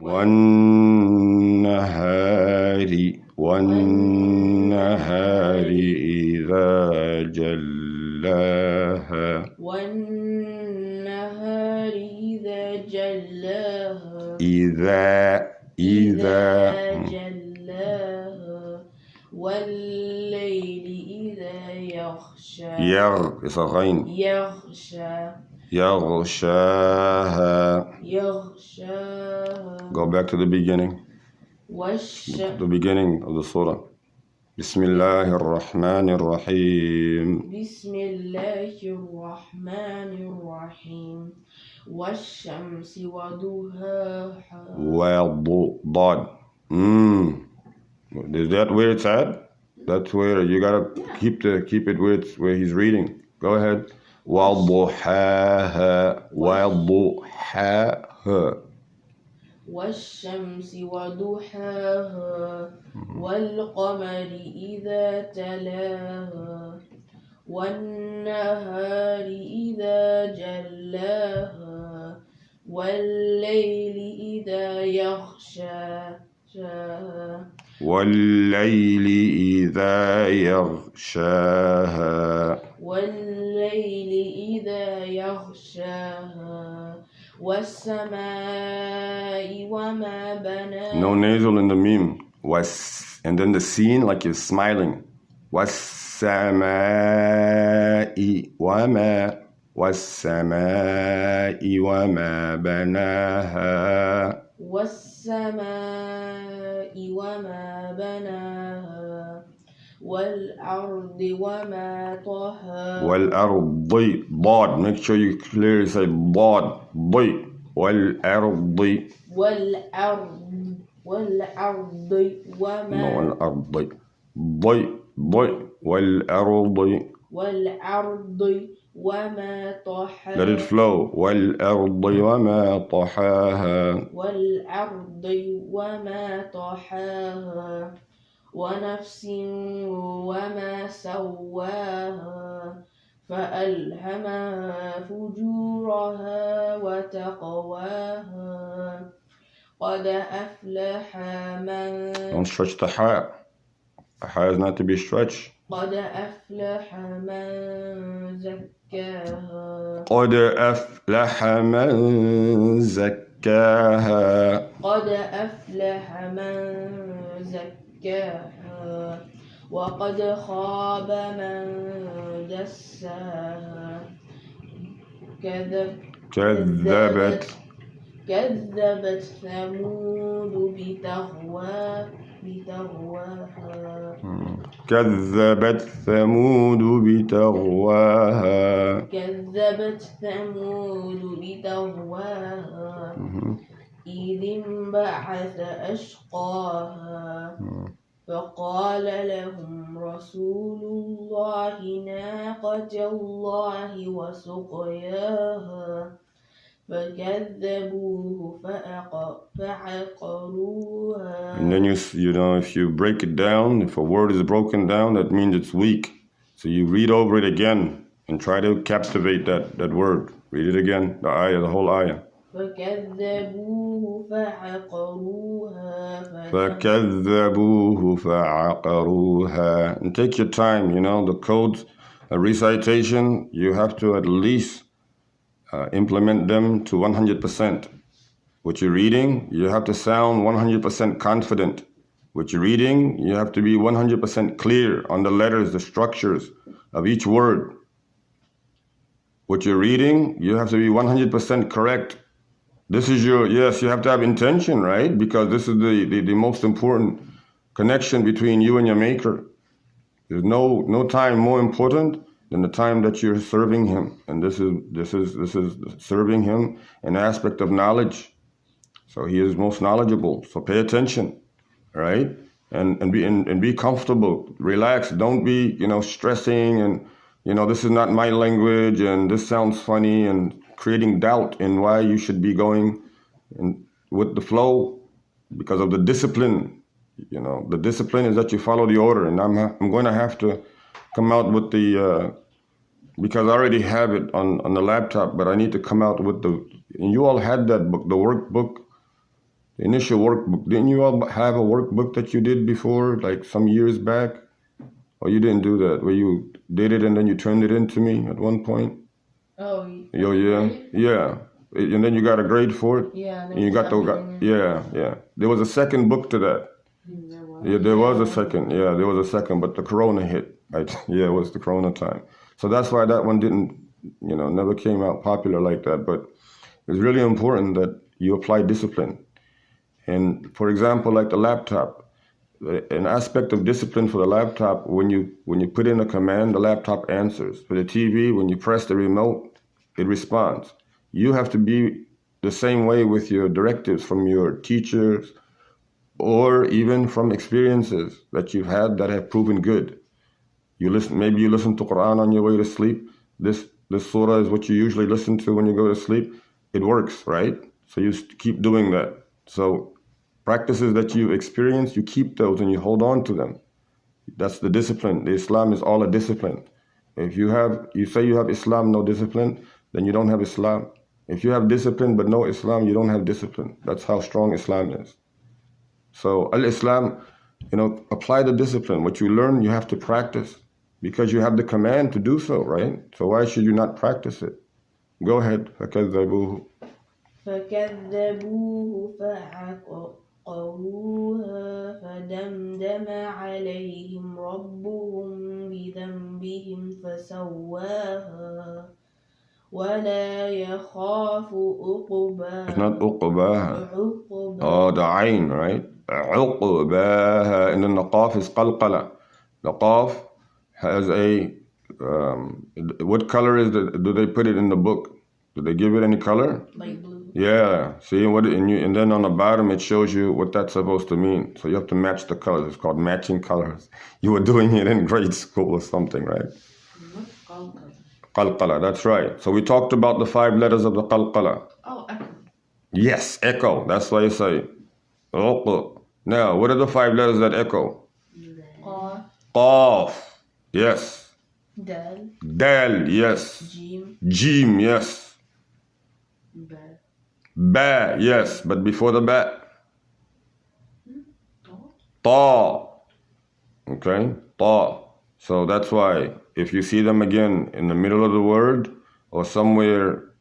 والنهار إذا جلاها والنهار إذا جلاها إذا جلاها والليل إذا يغشى يغشاها. Go back to the beginning. The beginning of the surah. Bismillahir Rahmanir Rahim. Bismillahir Rahmanir Rahim. Wash-shamsi wa duhaha. Dad. Is that where it's at? That's where you gotta keep it where he's reading. Go ahead. وضحاها والشمس وضحاها والقمر إذا تلاها والنهار إذا جلاها والليل إذا يغشاها والليل إذا يغشاها والسماء وما بناها. No nasal in the meme. And then the scene like you're smiling. والسماء وما بناها. والسماء وما بناها والأرض وما طحاها. والأرض ضاد. Make sure you clearly say ضاد. والأرض وما. No, والأرض. والأرض وما طحاها. Let it flow. والأرض وما طحاها. والأرض وما طحاها ونفس وما سواها فألهمها فجورها وتقواها قد أفلح من. Don't stretch the ha. The ha is not to be stretched. قد أفلح من زكاها. قد أفلح من زكاها. قد أفلح من زكاها وقد خاب من دساها. كذبت ثمود بتغواها. كذبت ثمود بتغواها إذ انبعث أشقاها فقال لهم رسول الله ناقة الله وسقياها فكذبوه فعقروها. And then you know, if you break it down, if a word is broken down, that means it's weak. So you read over it again and try to captivate that word. Read it again, the ayah, the whole ayah. فكذبوه فعقروها. And take your time, you know, the codes, a recitation, you have to at least implement them to 100%. What you're reading, you have to sound 100% confident. What you're reading, you have to be 100% clear on the letters, the structures of each word. What you're reading, you have to be 100% correct. This is yes, you have to have intention, right? Because this is the most important connection between you and your maker. There's no time more important than the time that you're serving him. And this is serving him an aspect of knowledge. So he is most knowledgeable. So pay attention, right? And be comfortable, relax. Don't be, stressing and, this is not my language and this sounds funny and creating doubt in why you should be going with the flow because of the discipline. The discipline is that you follow the order, and I'm going to have to come out with because I already have it on the laptop, but I need to come out with and you all had that book, the workbook, The initial workbook. Didn't you all have a workbook that you did before, like some years back? Or you didn't do that, where you did it and then you turned it in to me at one point? Oh, Yo, yeah, yeah. And then you got a grade for it? yeah. And you got yeah. There was a second book to that. Yeah, there was a second. Yeah, there was a second, but the corona hit. Yeah, it was the corona time. So that's why that one didn't, never came out popular like that. But it's really important that you apply discipline. And for example, like the laptop, an aspect of discipline for the laptop, when you put in a command, the laptop answers. For the TV, when you press the remote, it responds. You have to be the same way with your directives from your teachers or even from experiences that you've had that have proven good. Maybe you listen to Quran on your way to sleep. This surah is what you usually listen to when you go to sleep. It works, right? So you keep doing that. So practices that you experience, you keep those and you hold on to them. That's the discipline. The Islam is all a discipline. If you say you have Islam, no discipline, then you don't have Islam. If you have discipline but no Islam, you don't have discipline. That's how strong Islam is. So Al-Islam, apply the discipline. What you learn, you have to practice because you have the command to do so, right? So why should you not practice it? Go ahead. فَكَذَّبُوهُ فَعَقَرُوهَا فَدَمْدَمَ عَلَيْهِمْ رَبُّهُمْ بِذَنبِهِمْ فَسَوَّاهَا وَلَا يَخَافُ عُقْبَاهَا. It's not uqbaha. Oh, the ayn, right? Uqbaha. And then the qaf is qalqala. The qaf has what color do they put it in the book? Do they give it any color? Like blue. Yeah. See, and then on the bottom it shows you what that's supposed to mean. So you have to match the colors. It's called matching colors. You were doing it in grade school or something, right? Qalqala, that's right. So we talked about the 5 letters of the qalqala. Oh, echo. Yes, echo. That's why you say. Now, what are the 5 letters that echo? Qaf. Qaf. Yes. Dal. Dal. Yes. Jim. Jim. Yes. Ba. Ba. Yes. But before the ba. Ta. Okay. Ta. So that's why if you see them again in the middle of the word or somewhere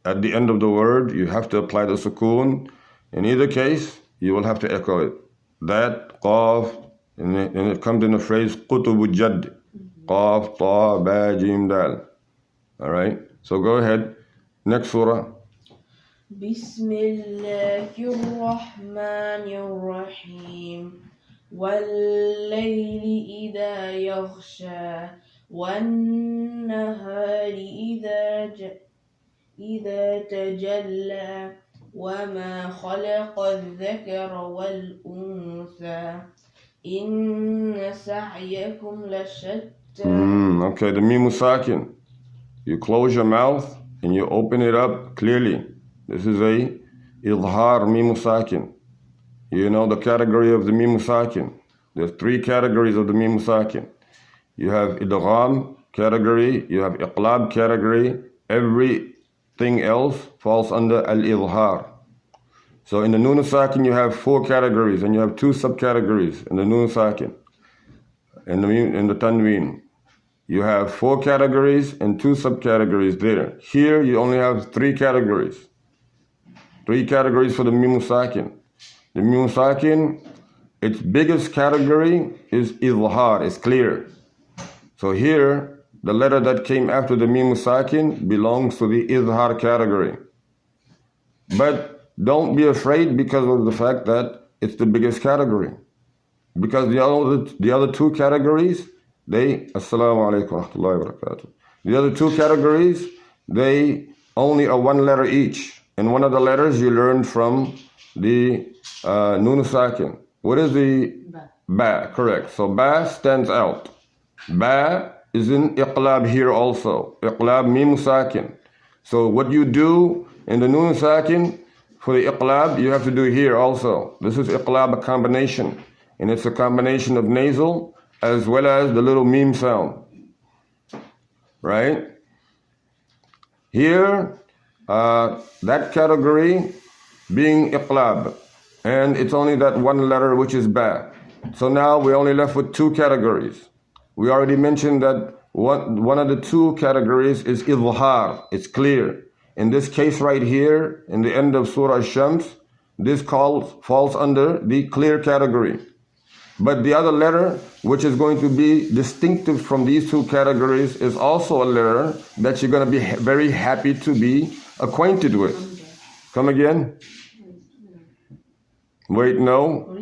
at the end of the word, you have to apply the sukoon. In either case, you will have to echo it. That, qaf, and it comes in the phrase qutubu jadd. Qaf, ta, ba, jim, dal. All right? So go ahead. Next surah. Bismillahirrahmanirrahim. وَاللَّيْلِ إِذَا يَغْشَى وَالنَّهَارِ إِذَا تَجَلَّى وَمَا خَلَقَ الذَّكَرَ وَالْأُنثَى إِنَّ سَعْيَكُمْ لَشَتَّى. Okay, the mim sakin. You close your mouth and you open it up clearly. This is a idhar mim sakin. You know the category of the mim sakin. There's 3 categories of the mim sakin. You have idgham category, you have iqlab category. Everything else falls under al-idhar. So in the nun sakin you have 4 categories and you have 2 subcategories in the nun sakin. In the tanween, you have 4 categories and 2 subcategories there. Here you only have 3 categories. 3 categories for the mim sakin. The mim sakin, its biggest category is idhar, it's clear. So here, the letter that came after the mim sakin belongs to the idhar category. But don't be afraid because of the fact that it's the biggest category. Because the other 2 categories, Assalamu alaikum wa rahmatullahi wa barakatuh. The other 2 categories, they only are 1 letter each. And one of the letters you learned from the nun sakin. What is the ba? Correct. So ba stands out. Ba is in iqlab here also. Iqlab mim sakin. So what you do in the nun sakin for the iqlab, you have to do here also. This is iqlab, a combination. And it's a combination of nasal as well as the little mim sound. Right? Here, that category being iqlab. and it's only that one letter which is ba. So now we're only left with two categories. We already mentioned that one of the two categories is idhar. It's clear. In this case right here, in the end of Surah Ash-Shams, this falls under the clear category. But the other letter, which is going to be distinctive from these two categories, is also a letter that you're going to be very happy to be acquainted with. Come again? Wait, no.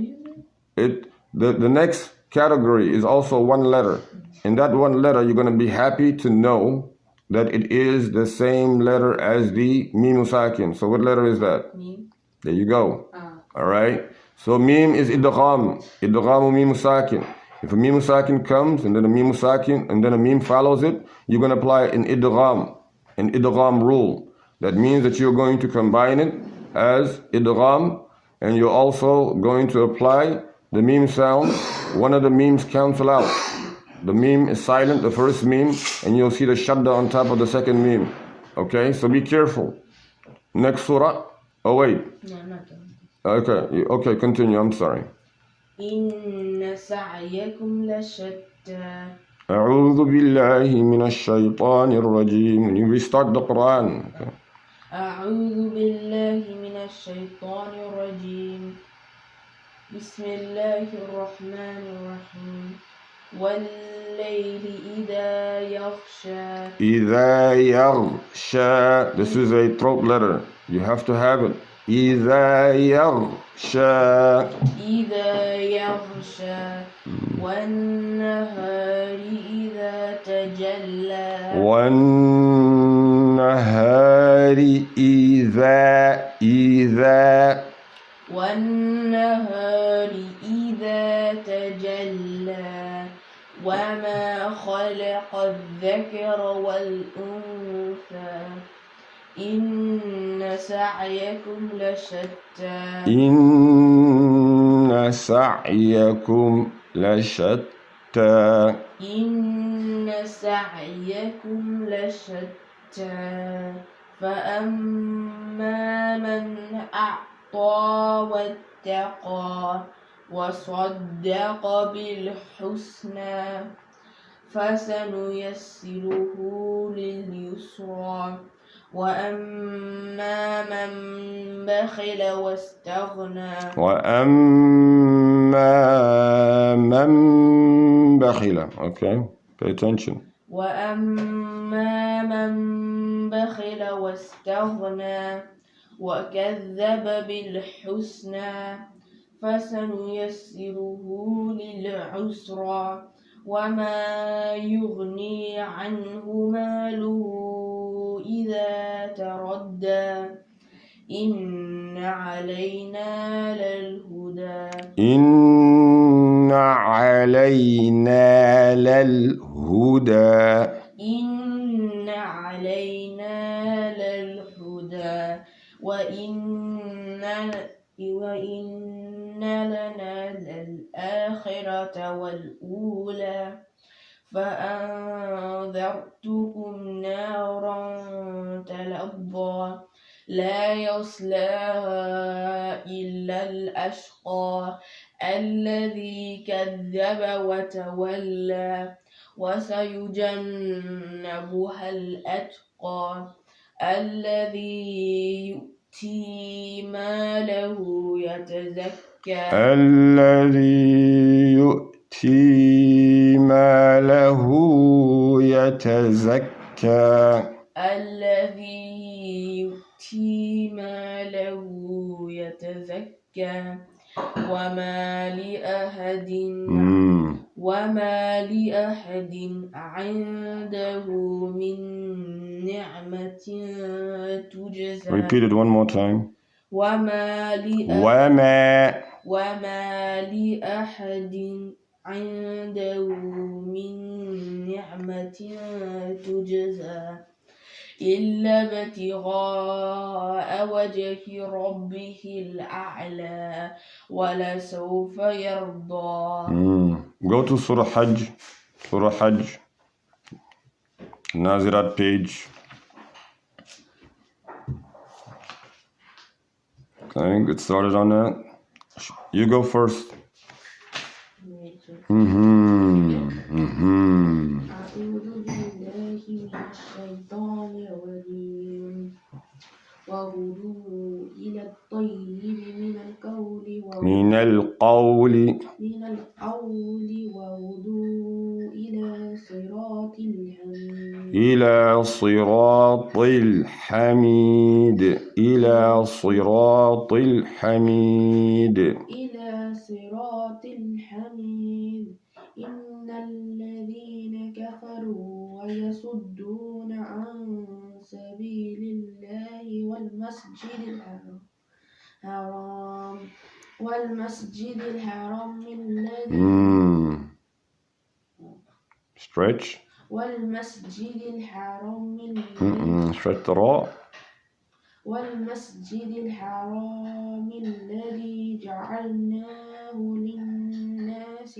The next category is also one letter. In that one letter, you're going to be happy to know that it is the same letter as the Mim Sakin. So what letter is that? Mim. There you go. All right. So Mim is idgham. Idgham Mim Sakin. If a Mim Sakin comes and then a Mim Sakin and then a Mim follows it, you're going to apply an idgham rule. That means that you're going to combine it as idgham, and you're also going to apply the Mim sound. One of the Mims cancel out. The Mim is silent, the first Mim, and you'll see the shadda on top of the second Mim. Okay, so be careful. Next surah. Oh wait. No, not done. Okay, continue. I'm sorry. إن سعيكم لشتى. أعوذ بالله من الشيطان الرجيم. When you restart the Quran. Okay. أعوذ بالله من الشيطان الرجيم. بسم الله الرحمن الرحيم. والليل إذا يغشى. إذا يغشى. This is a throat letter. You have to have it. إذا يغشى. إذا يغشى. والنهار إذا تجلى. والنهار إذا والنهار إذا تجلى. وما خلق الذكر والأنثى. إن سعيكم لشتى. إن سعيكم لشتى. إن سعيكم لشتى. فأما من أعطى واتقى وصدق بالحسنى فسنيسره لليسرى. وأما من بخل واستغنى. وأما من بخل. Okay, pay attention. وأما من بخل واستغنى وكذب بالحسنى فسنيسره للعسرى. وما يغني عنه ماله إذا تردى. إن علينا للهدى. إن علينا للهدى. إن علينا للهدى. وإن لنا للآخرة والأولى. فأنذرتكم نارا تلظى لا يصلاها إلا الأشقى الذي كذب وتولى. وسيجنبها الأتقى الذي يؤتي ماله يتزكى. الذي يؤتي ماله يتزكى. الذي يؤتي ماله يتزكى. وما لأحد عنده من نعمة تجزى. Repeat it one more time. وما لأحد عنده من نعمة تجزى إلا ابتغاء وجه ربه الأعلى ولسوف يرضى. Go to Surah Hajj. Surah Hajj. Nazirat page. Okay, get started on that. You go first. أعوذ بالله من الشيطان الرجيم وهدوا إلى الطيب من القول وهدوا إلى صراط الحميد إن الذين كفروا ويصدون عن سبيل الله والمسجد الحرام الذي Stretch. والمسجد الحرام Stretch the raw. والمسجد الحرام الذي جعلناه للناس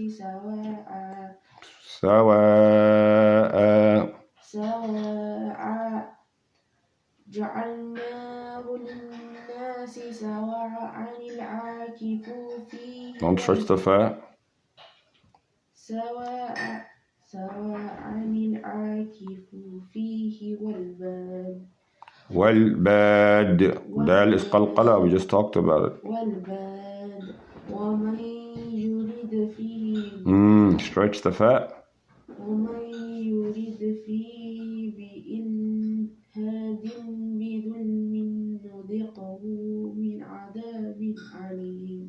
جعلناه للناس سواء العاكف فيه Don't stretch the fa. سواء العاكف فيه والباد. Dal is qalqala. We just talked about it. والباد ومن يرد فيه Stretch the fa. ومن يرد فيه بإلحاد بظلم نذقه من عذاب أليم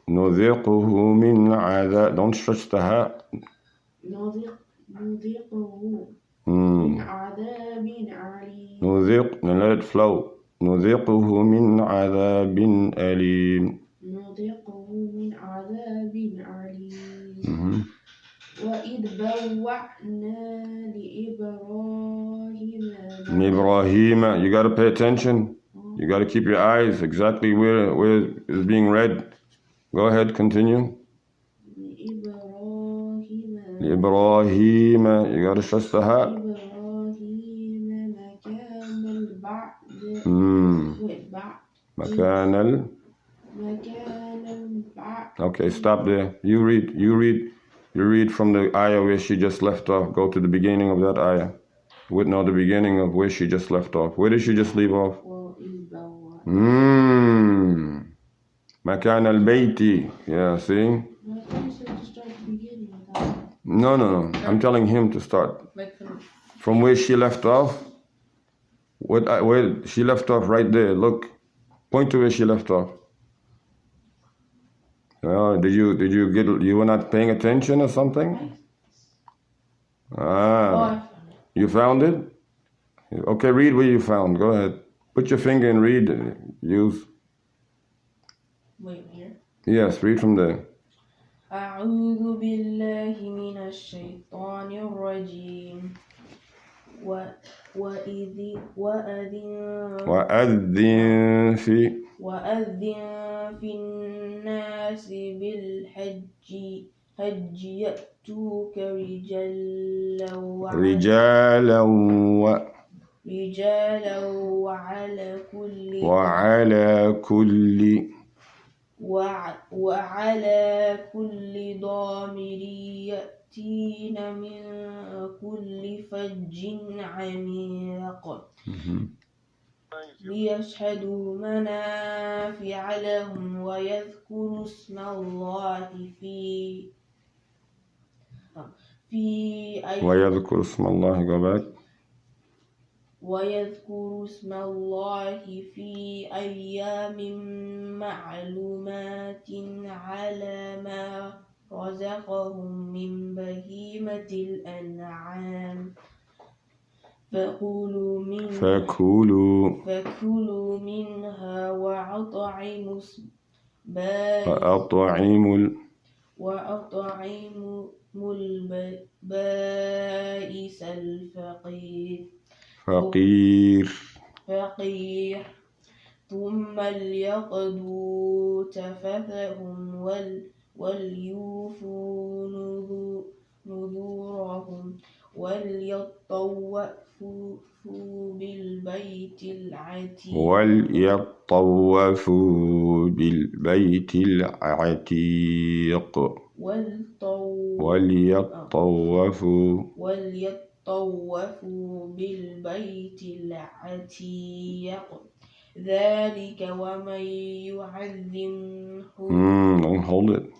نذقه من عذاب. Don't stretch the ha. نذقه من عذاب أليم. Then let it flow. نذقه من عذاب أليم. نذقه من عذاب أليم. وإذ بوأنا لإبراهيم. You got to pay attention. You got to keep your eyes exactly where it's being read. Go ahead, continue. لإبراهيم. You got to stress the ha. مكان Okay, stop there. You read from the ayah where she just left off. Go to the beginning of that ayah. No, the beginning of where she just left off. Where did she just leave off? مكان البيت. Yeah, see? No. I'm telling him to start. From where she left off. Where she left off right there. Look. Point to where she left off. Did you get? You were not paying attention or something? You found it? Okay, read where you found. Go ahead. Put your finger and read. Use. Wait, here? Yes, read from there. أعوذ بالله من الشيطان الرجيم وأذن في الناس بالحج يأتوك رجالا وعلى كل ضامر يأتين من كل فج عميق ليشهدوا منافع لهم ويذكروا اسم الله ويذكر اسم الله. Go back. ويذكروا اسم الله في أيام معلومات على ما رزقهم من بهيمة الأنعام فكلوا منها وأطعموا البائس الفقير ثم ليقضوا تفثهم وليوفوا نذورهم وليطوفوا بالبيت العتيق وليطوفوا بالبيت العتيق وليطوفوا بالبيت العتيق ذلك ومن يعظم Don't hold it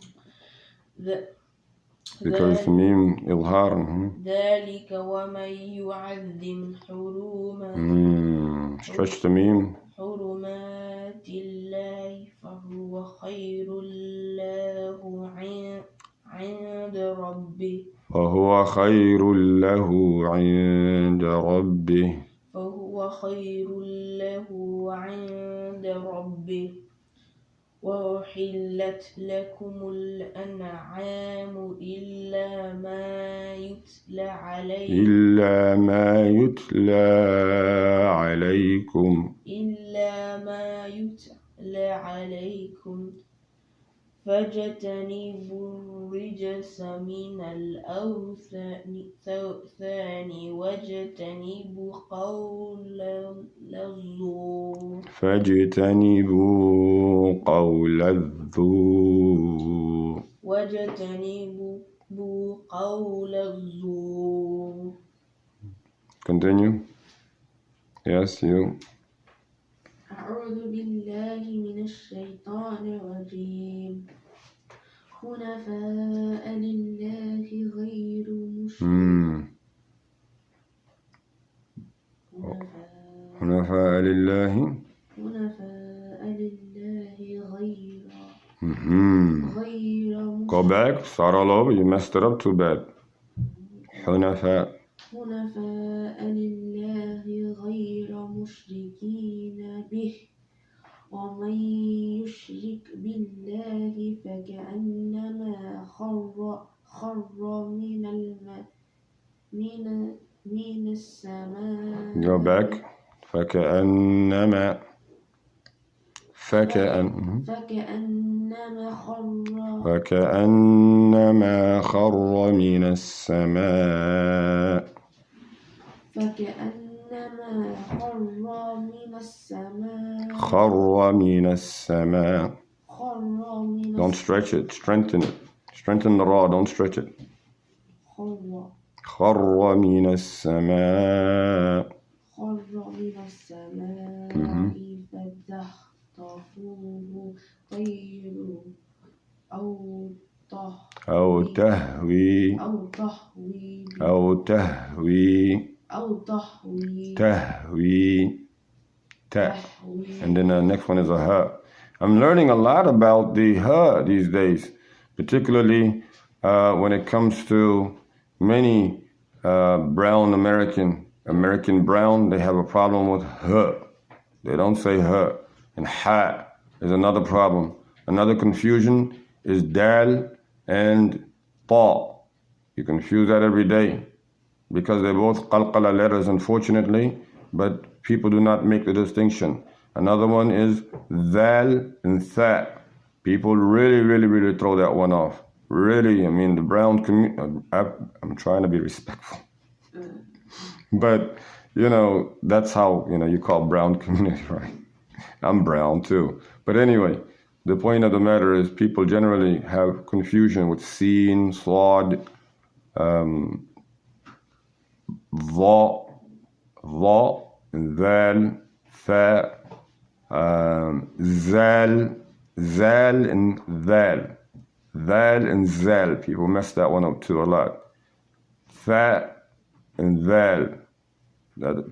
because meme إظهار. ذلك ومن يعظم Stretch the meme. حرمات الله فهو خير له عند ربه فهو خير له عند ربه وأحلت لكم الأنعام إلا ما يتلى عليكم فاجتنبوا الرجس من الأوثان واجتنبوا قول الزور Continue. Yes, you. أعوذ بالله من الشيطان الرجيم حنفاء لله غير مشركين حنفاء لله غير Go back, start all over. You messed it up too bad. حنفاء لله غير مشركين به ومن يشرك بالله فكأنما خر من السماء Go back. فكأنما خر من السماء Don't stretch it, strengthen it. Strengthen the raw, don't stretch it. خر من السماء فتخطفه طير أو تهوي and then the next one is a ha. I'm learning a lot about the ha these days, particularly when it comes to many brown American brown, they have a problem with ha. They don't say ha. And ha is another problem. Another confusion is dal and ta. You confuse that every day because they're both qalqala letters, unfortunately, but people do not make the distinction. Another one is dhal and tha. People really throw that one off. Really, I mean, the brown community, I'm trying to be respectful. But, that's how, you call brown community, right? I'm brown too. But anyway, the point of the matter is people generally have confusion with seen, slod, va, dhal, fa, zal, and dhal. Dhal and zal. People mess that one up too a lot. Tha and dhal.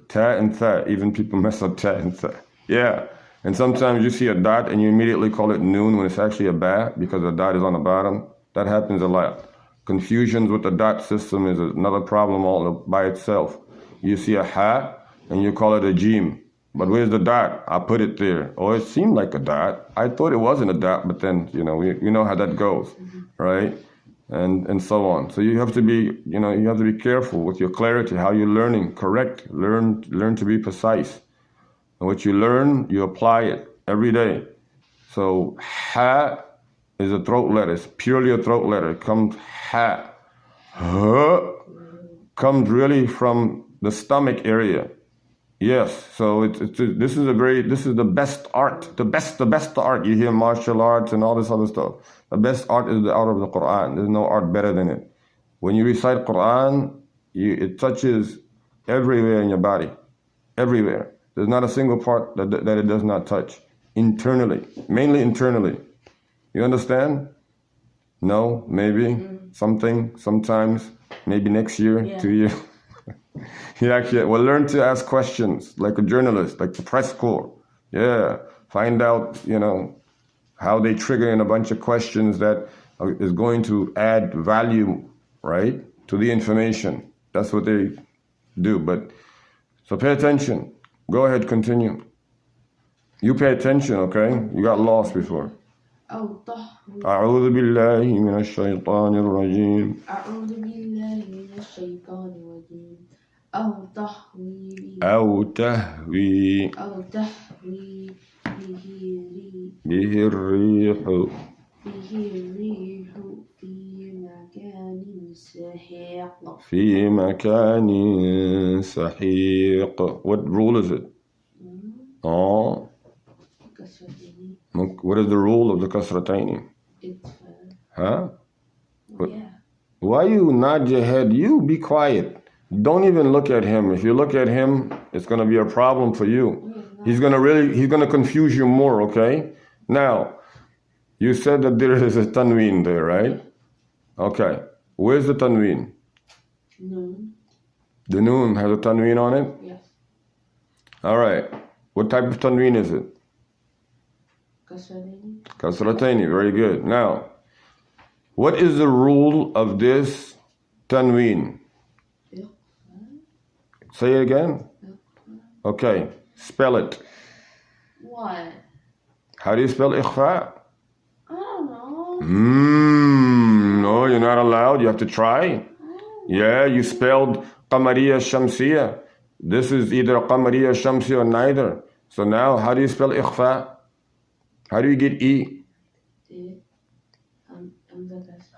Ta and tha. Even people mess up ta and tha. Yeah. And sometimes you see a dot and you immediately call it noon when it's actually a ba because the dot is on the bottom. That happens a lot. Confusions with the dot system is another problem all by itself. You see a ha and you call it a jim. But where's the dot? I put it there. Oh, it seemed like a dot. I thought it wasn't a dot, but then, you know how that goes, right? And so on. So you have to be, you have to be careful with your clarity, how you're learning, correct. Learn to be precise. And what you learn, you apply it every day. So ha is a throat letter. It's purely a throat letter. It comes ha. Ha comes really from the stomach area. Yes, so this is the best art, the best art. You hear martial arts and all this other stuff. The best art is the art of the Quran. There's no art better than it. When you recite Quran, it touches everywhere in your body, everywhere. There's not a single part that it does not touch internally, mainly internally. You understand? No, maybe, something, sometimes, maybe next year, Yeah. 2 years. Yeah, actually, well, learn to ask questions like a journalist, like the press corps. Yeah, find out, how they trigger in a bunch of questions that is going to add value, right, to the information. That's what they do. But so pay attention. Go ahead, continue. You pay attention, okay? You got lost before. أو تحويل أعوذ بالله من الشيطان الرجيم. أعوذ بالله من الشيطان الرجيم أو تحويل أو تهوي أو تهوي به الريح به الريح في مكان سحيق. في مكان سحيق. What rule is it? Oh, كسرتين what is the rule of the kasrataini? إدفع. Huh? Yeah. Why you nod your head? You be quiet. Don't even look at him. If you look at him, it's going to be a problem for you. He's going to confuse you more, okay? Now, you said that there is a tanween there, right? Okay. Where's the tanween? Noon. The noon has a tanween on it? Yes. All right. What type of tanween is it? كسرتين Kasrataini. Very good. Now, what is the rule of this tanween? Say it again. Okay. Spell it. What? How do you spell ikhfa? I don't know. No, you're not allowed. You have to try. Yeah, you spelled Qamariya Shamsiya. This is either Qamariya Shamsiya or neither. So now, how do you spell ikhfa? How do you get E?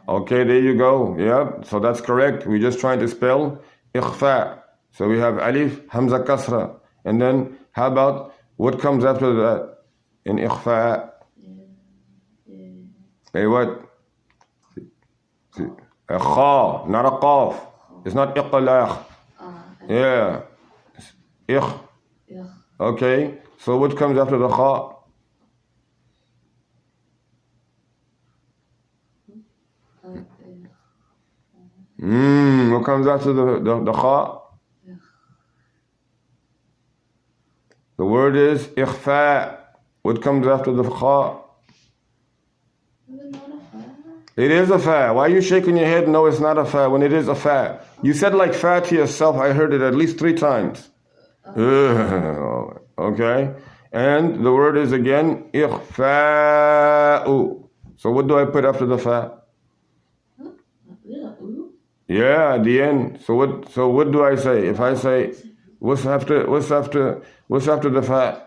Okay, there you go. Yeah, so that's correct. We're just trying to spell ikhfa. So we have alif, hamza, kasra. And then, how about what comes after that in ikhfa? Hey, what? A kha, not a qaf. It's not iqlaq. Yeah. Ikh. Okay, so what comes after the kha? What comes after the kha? The word is ikhfa. What comes after the kha? It is a fa. Why are you shaking your head? No, it's not a fa when it is a fa. You said like fa to yourself. I heard it at least 3 times. Okay? And the word is again ikhfa'u. So what do I put after the fa? Yeah, at the end. So what do I say? If I say what's after the fa?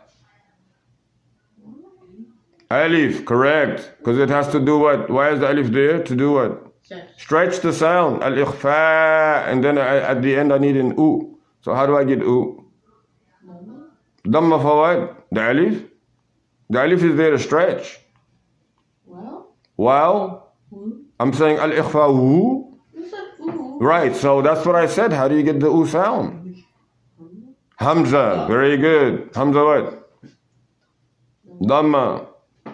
Alif, correct. Because it has to do what? Why is the alif there? To do what? Stretch the sound. Al-ikhfa. And then at the end I need an u. So how do I get u? Dhamma for what? The alif? The alif is there to stretch. Well, I'm saying al-ikhfa u. Right, so that's what I said. How do you get the u sound? Hamza, very good. Hamza what? Dhamma.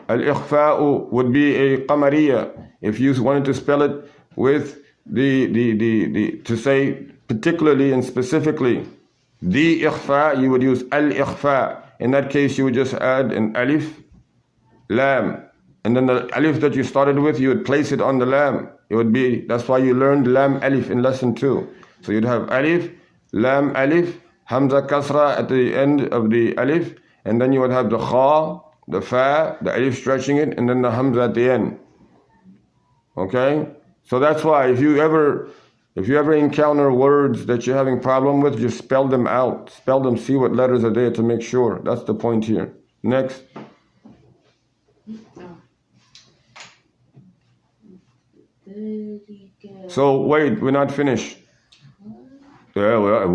Al-ikhfa'u would be a qamariya. If you wanted to spell it with to say particularly and specifically the ikhfa, you would use al-ikhfa. In that case, you would just add an alif, lam. And then the alif that you started with, you would place it on the lam. It would be, that's why you learned lam alif in lesson 2. So you'd have alif, lam alif, hamza kasra at the end of the alif, and then you would have the kha, the fa, the alif stretching it, and then the hamza at the end. Okay? So that's why if you ever encounter words that you're having problem with, just spell them out. Spell them, see what letters are there to make sure. That's the point here. Next. So wait, we're not finished. Yeah, well,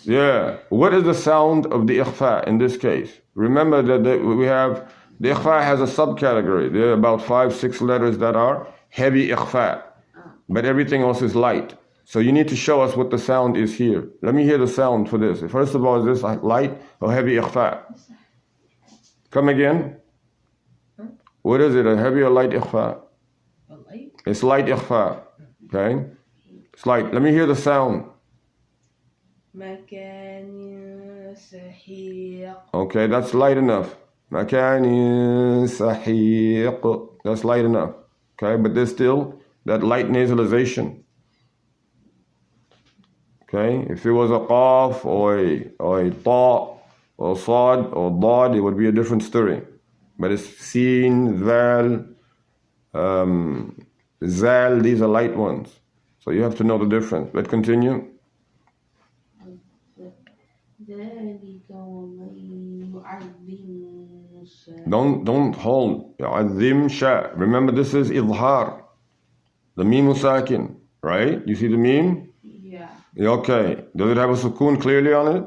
Yeah. What is the sound of the ikhfa in this case? Remember that we have, the ikhfa has a subcategory. There are about 5-6 letters that are heavy ikhfa, but everything else is light. So you need to show us what the sound is here. Let me hear the sound for this. First of all, is this light or heavy ikhfa? Come again. What is it, a heavy or light ikhfa? light? It's light ikhfa. Okay? It's light. Let me hear the sound. مكان سحيق. Okay, that's light enough. مكان سحيق. That's light enough. Okay, but there's still that light nasalization. Okay, if it was a qaf or a ta or sad or dad, it would be a different story. But it's sin, zal, zal, these are light ones. So you have to know the difference. Let's continue. ذلك ومن يعظم شعائر. Don't hold. يعظم شاء. Remember, this is idhar. The meme sakin, right? You see the meme? Yeah. Okay. Does it have a sukoon clearly on it?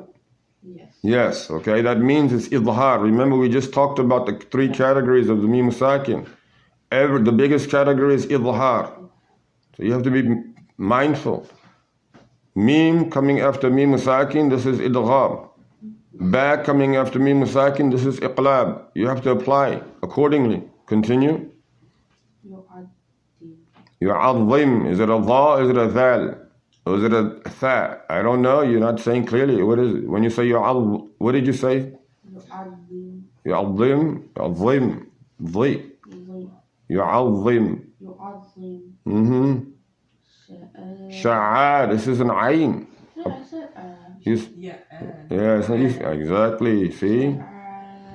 Yes. Yes. Okay. That means it's idhar. Remember, we just talked about the 3 categories of the meme sakin. The biggest category is idhar. So you have to be mindful. Meme coming after meme sakin, this is idgham. Ba coming after meme sakin, this is iqlab. You have to apply accordingly. Continue. Yu'adhim. Is it a dha? Is it a dhal? Or is it a tha? I don't know. You're not saying clearly. What is it? When you say yu'adh, what did you say? يعظم. Yu'adhim. Yu'adhim. Dhi. Yu'adhim. يعظم Mm-hmm. شعائر. Sha'a. This is an ayn. I said Yeah. Yes, exactly. See? شعائر.